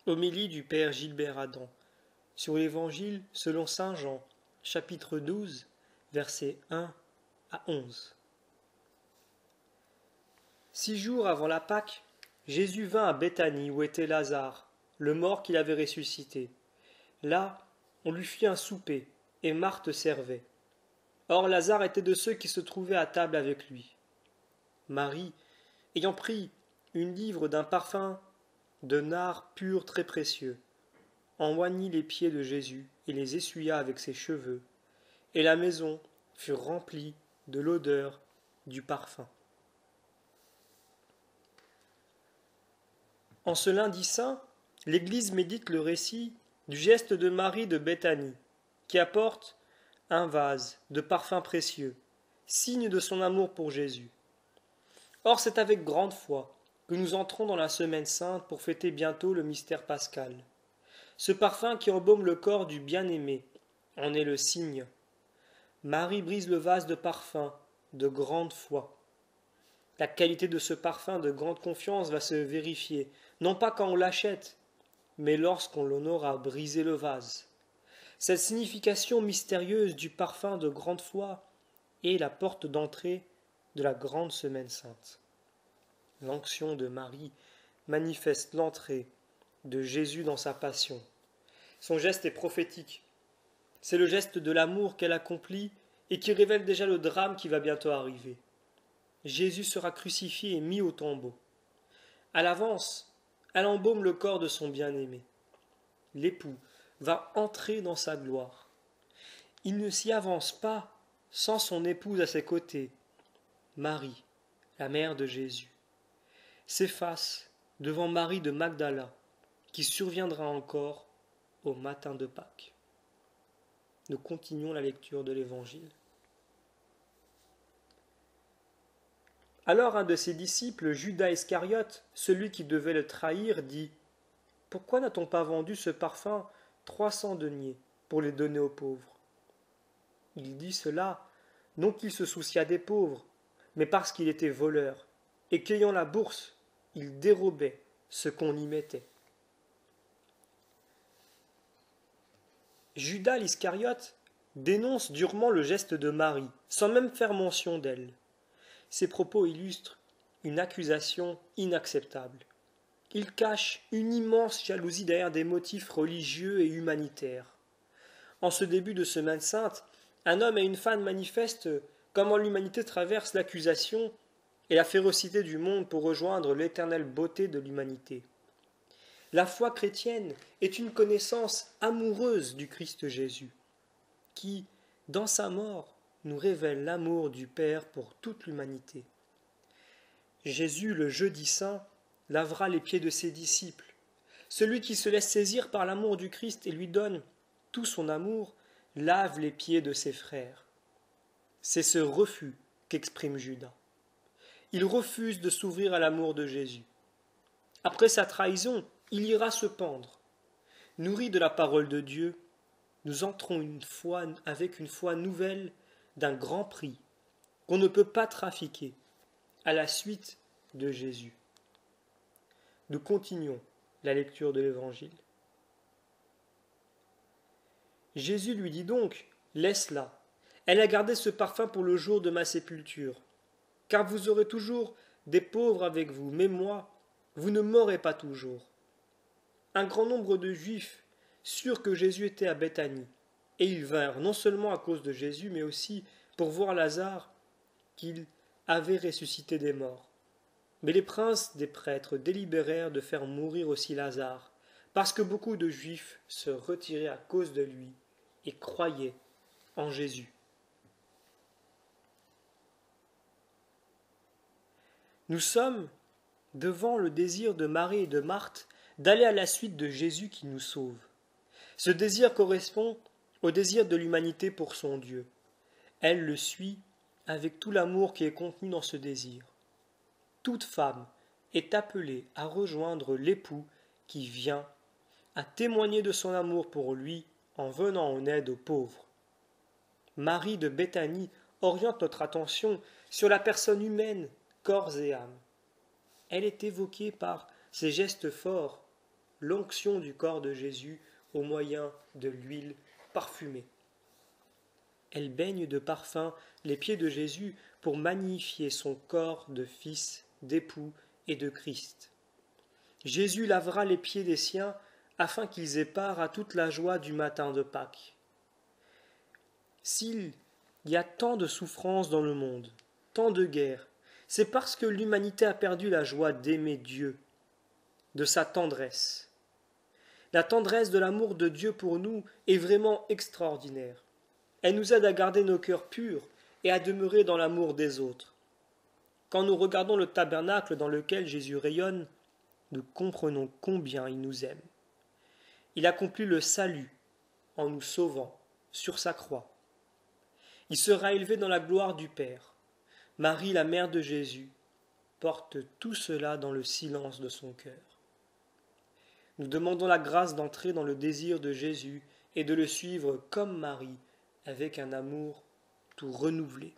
Homélie du Père Gilbert Adam sur l'Évangile selon saint Jean, chapitre 12, versets 1 à 11. 6 jours avant la Pâque, Jésus vint à Béthanie où était Lazare, le mort qu'il avait ressuscité. Là, on lui fit un souper, et Marthe servait. Or Lazare était de ceux qui se trouvaient à table avec lui. Marie, ayant pris une livre d'un parfum de nard pur très précieux, en oignit les pieds de Jésus et les essuya avec ses cheveux, et la maison fut remplie de l'odeur du parfum. En ce lundi saint, l'Église médite le récit du geste de Marie de Béthanie, qui apporte un vase de parfums précieux, signe de son amour pour Jésus. Or, c'est avec grande foi que nous entrons dans la semaine sainte pour fêter bientôt le mystère pascal. Ce parfum qui embaume le corps du bien-aimé en est le signe. Marie brise le vase de parfum de grande foi. La qualité de ce parfum de grande confiance va se vérifier, non pas quand on l'achète, mais lorsqu'on l'en aura brisé le vase. Cette signification mystérieuse du parfum de grande foi est la porte d'entrée de la grande semaine sainte. L'onction de Marie manifeste l'entrée de Jésus dans sa passion. Son geste est prophétique. C'est le geste de l'amour qu'elle accomplit et qui révèle déjà le drame qui va bientôt arriver. Jésus sera crucifié et mis au tombeau. À l'avance, elle embaume le corps de son bien-aimé. L'époux va entrer dans sa gloire. Il ne s'y avance pas sans son épouse à ses côtés, Marie, la mère de Jésus. S'efface devant Marie de Magdala, qui surviendra encore au matin de Pâques. Nous continuons la lecture de l'Évangile. Alors un de ses disciples, Judas Iscariote, celui qui devait le trahir, dit « Pourquoi n'a-t-on pas vendu ce parfum 300 deniers pour les donner aux pauvres ?» Il dit cela, non qu'il se souciât des pauvres, mais parce qu'il était voleur, et qu'ayant la bourse, il dérobait ce qu'on y mettait. Judas l'Iscariote dénonce durement le geste de Marie, sans même faire mention d'elle. Ces propos illustrent une accusation inacceptable. Il cache une immense jalousie derrière des motifs religieux et humanitaires. En ce début de semaine sainte, un homme et une femme manifestent comment l'humanité traverse l'accusation et la férocité du monde pour rejoindre l'éternelle beauté de l'humanité. La foi chrétienne est une connaissance amoureuse du Christ Jésus, qui, dans sa mort, nous révèle l'amour du Père pour toute l'humanité. Jésus, le jeudi saint, lavera les pieds de ses disciples. Celui qui se laisse saisir par l'amour du Christ et lui donne tout son amour, lave les pieds de ses frères. C'est ce refus qu'exprime Judas. Il refuse de s'ouvrir à l'amour de Jésus. Après sa trahison, il ira se pendre. Nourris de la parole de Dieu, nous entrons avec une foi nouvelle d'un grand prix qu'on ne peut pas trafiquer à la suite de Jésus. Nous continuons la lecture de l'Évangile. Jésus lui dit donc, « Laisse-la, elle a gardé ce parfum pour le jour de ma sépulture, car vous aurez toujours des pauvres avec vous, mais moi, vous ne m'aurez pas toujours. » Un grand nombre de Juifs surent que Jésus était à Béthanie, et ils vinrent non seulement à cause de Jésus, mais aussi pour voir Lazare qu'il avait ressuscité des morts. Mais les princes des prêtres délibérèrent de faire mourir aussi Lazare, parce que beaucoup de Juifs se retiraient à cause de lui et croyaient en Jésus. Nous sommes devant le désir de Marie et de Marthe d'aller à la suite de Jésus qui nous sauve. Ce désir correspond au désir de l'humanité pour son Dieu. Elle le suit avec tout l'amour qui est contenu dans ce désir. Toute femme est appelée à rejoindre l'époux qui vient, à témoigner de son amour pour lui en venant en aide aux pauvres. Marie de Béthanie oriente notre attention sur la personne humaine, corps et âme. Elle est évoquée par ses gestes forts, l'onction du corps de Jésus au moyen de l'huile parfumée. Elle baigne de parfum les pieds de Jésus pour magnifier son corps de fils, d'époux et de Christ. Jésus lavera les pieds des siens afin qu'ils aient part à toute la joie du matin de Pâques. S'il y a tant de souffrances dans le monde, tant de guerres, c'est parce que l'humanité a perdu la joie d'aimer Dieu, de sa tendresse. La tendresse de l'amour de Dieu pour nous est vraiment extraordinaire. Elle nous aide à garder nos cœurs purs et à demeurer dans l'amour des autres. Quand nous regardons le tabernacle dans lequel Jésus rayonne, nous comprenons combien il nous aime. Il accomplit le salut en nous sauvant sur sa croix. Il sera élevé dans la gloire du Père. Marie, la mère de Jésus, porte tout cela dans le silence de son cœur. Nous demandons la grâce d'entrer dans le désir de Jésus et de le suivre comme Marie, avec un amour tout renouvelé.